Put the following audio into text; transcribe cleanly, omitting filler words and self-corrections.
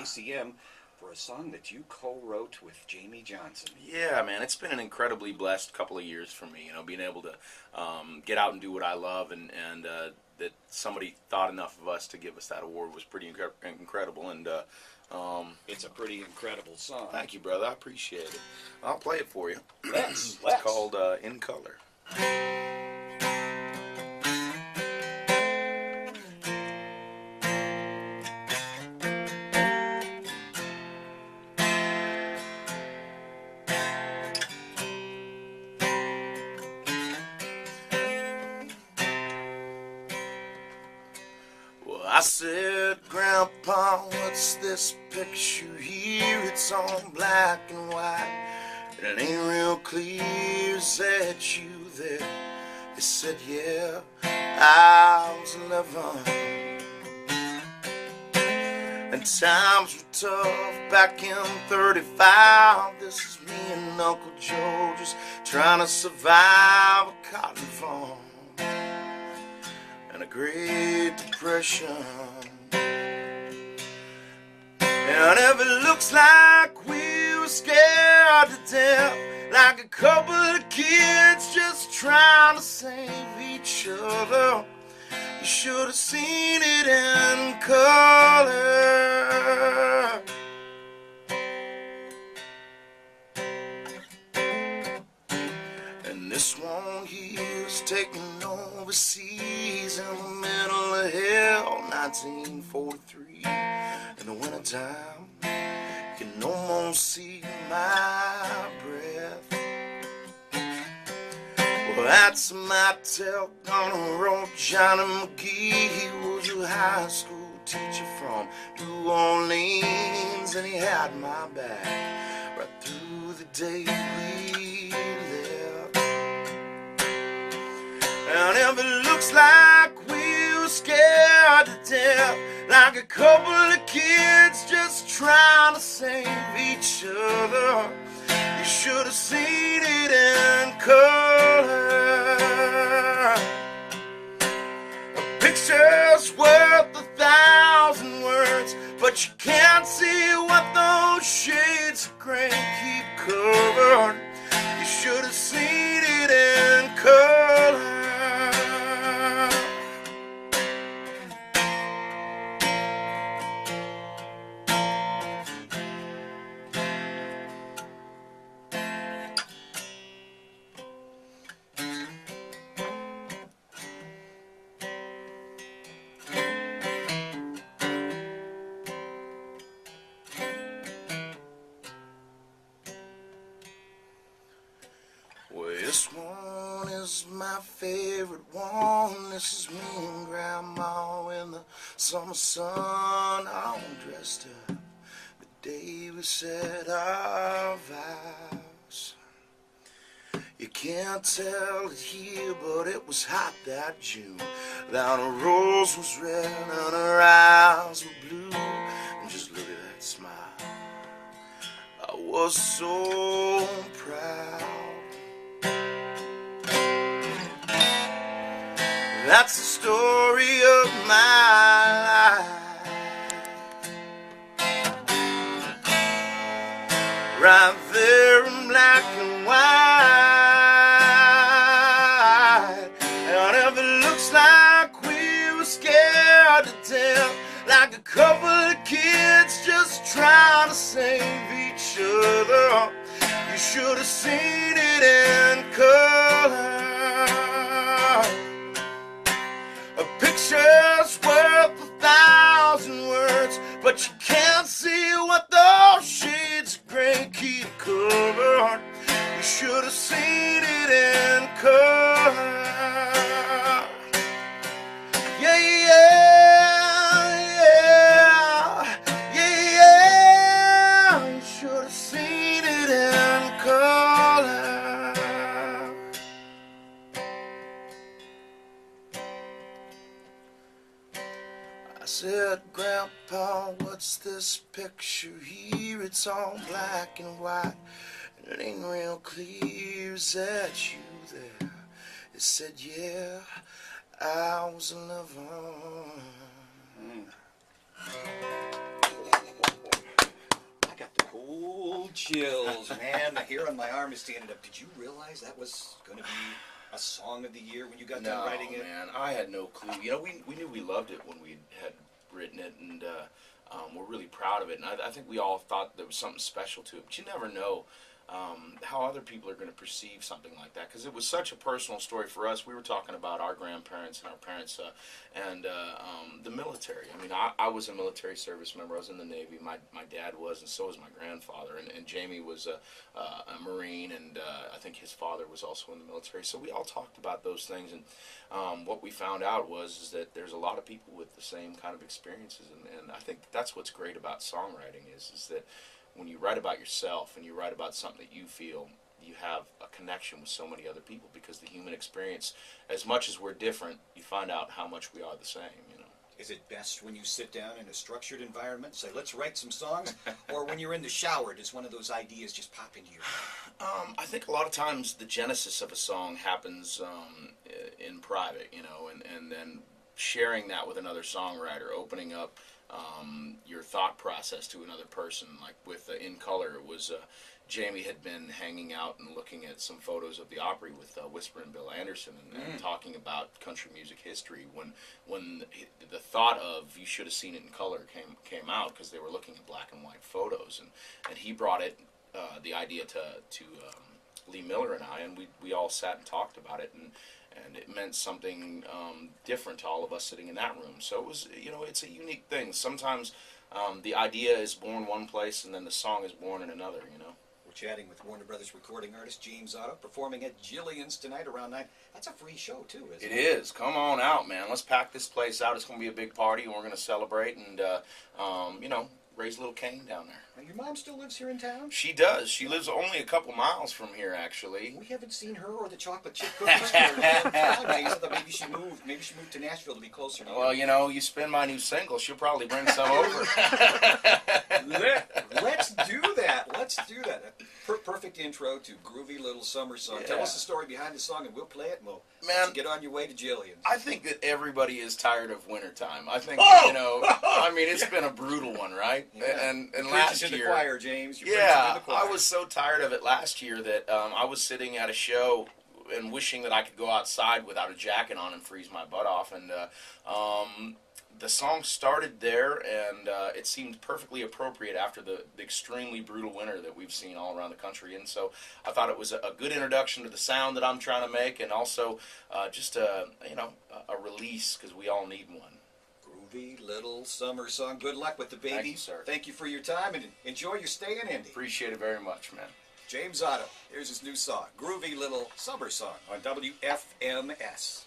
KCM for a song that you co-wrote with Jamie Johnson. Yeah, man, it's been an incredibly blessed couple of years for me. You know, being able to get out and do what I love, and that somebody thought enough of us to give us that award was pretty incredible. And it's a pretty incredible song. Thank you, brother. I appreciate it. I'll play it for you. Let's. It's called In Color. I said, Grandpa, what's this picture here? It's all black and white, and it ain't real clear. Is that you there? He said, yeah, I was 11. And times were tough back in 35. This is me and Uncle Joe just trying to survive a cotton farm and a Great Depression. And if it looks like we were scared to death, like a couple of kids just trying to save each other, you should have seen it in color. And this one here's taking overseas in the middle of hell, 1943. In the wintertime, you can almost see my breath. Well, that's my tell on the road. Johnny McGee, he was a high school teacher from New Orleans, and he had my back right through the day we left. And if it looks like we were scared to death, like a couple of kids just trying to save each other, you should have seen it in color. A picture's worth 1,000 words, but you can't see what those shades of gray keep covered. You should have seen it in color. This one is my favorite one. This is me and Grandma in the summer sun, all dressed up the day we said our vows. You can't tell it here, but it was hot that June. That her rose was red and her eyes were blue. And just look at that smile, I was so proud. That's the story of my life, right there in black and white. And if it looks like we were scared to death, like a couple of kids just trying to save each other, you should have seen it in color. A picture's worth 1,000 words, but you can't see what those shades of gray keep covered. You should have seen it in color. Yeah, yeah, yeah, yeah, yeah. You should have seen it in color. I said, Grandpa, what's this picture here? It's all black and white, and it ain't real clear. Is that you there? It said, yeah, I was 11. chills, man. The hair on my arm is standing up. Did you realize that was going to be a song of the year when you got done writing it? No, man, I had no clue. You know, we knew we loved it when we had written it, and we're really proud of it. And I think we all thought there was something special to it, but you never know how other people are going to perceive something like that, because it was such a personal story for us. We were talking about our grandparents and our parents and the military. I mean, I was a military service member. I was in the Navy. My dad was, and so was my grandfather. And Jamie was a Marine, and I think his father was also in the military. So we all talked about those things, and what we found out is that there's a lot of people with the same kind of experiences, and I think that's what's great about songwriting is that when you write about yourself and you write about something that you feel, you have a connection with so many other people, because the human experience, as much as we're different, you find out how much we are the same, you know. Is it best when you sit down in a structured environment, say, let's write some songs, or when you're in the shower, does one of those ideas just pop into your head? I think a lot of times the genesis of a song happens in private, you know, and then sharing that with another songwriter, opening up your thought process to another person. Like with In Color, it was Jamie had been hanging out and looking at some photos of the Opry with Whisper and Bill Anderson, and talking about country music history when the thought of You Should Have Seen It in Color came out, because they were looking at black and white photos, and he brought it the idea to Lee Miller and I, and we all sat and talked about it, and it meant something different to all of us sitting in that room. So it was, you know, it's a unique thing. Sometimes the idea is born one place, and then the song is born in another, you know. We're chatting with Warner Brothers recording artist James Otto, performing at Jillian's tonight around 9. That's a free show, too, isn't it? It is. Come on out, man. Let's pack this place out. It's going to be a big party, and we're going to celebrate and, you know, raise little Cain down there. Now, your mom still lives here in town? She does. She lives only a couple miles from here, actually. We haven't seen her or the chocolate chip cookies for a long time. I thought maybe she moved. Maybe she moved to Nashville to be closer to you. Well, you know, you spin my new single, she'll probably bring some over. Let's do that. Let's do that. Perfect intro to Groovy Little Summer Song. Yeah. Tell us the story behind the song, and we'll play it, and we'll Man, let you get on your way to Jillian's. I think that everybody is tired of wintertime. I think, Oh! you know, I mean, it's been a brutal one, right? Yeah. And You're last preaching to year, the choir, James. You're yeah, preaching to the choir. I was so tired of it last year that I was sitting at a show and wishing that I could go outside without a jacket on and freeze my butt off. And the song started there, and it seemed perfectly appropriate after the extremely brutal winter that we've seen all around the country. And so I thought it was a good introduction to the sound that I'm trying to make, and also just a release, because we all need one. Groovy Little Summer Song. Good luck with the baby. Thank you, sir. Thank you for your time, and enjoy your stay in Indy. Appreciate it very much, man. James Otto. Here's his new song, Groovy Little Summer Song, on WFMS.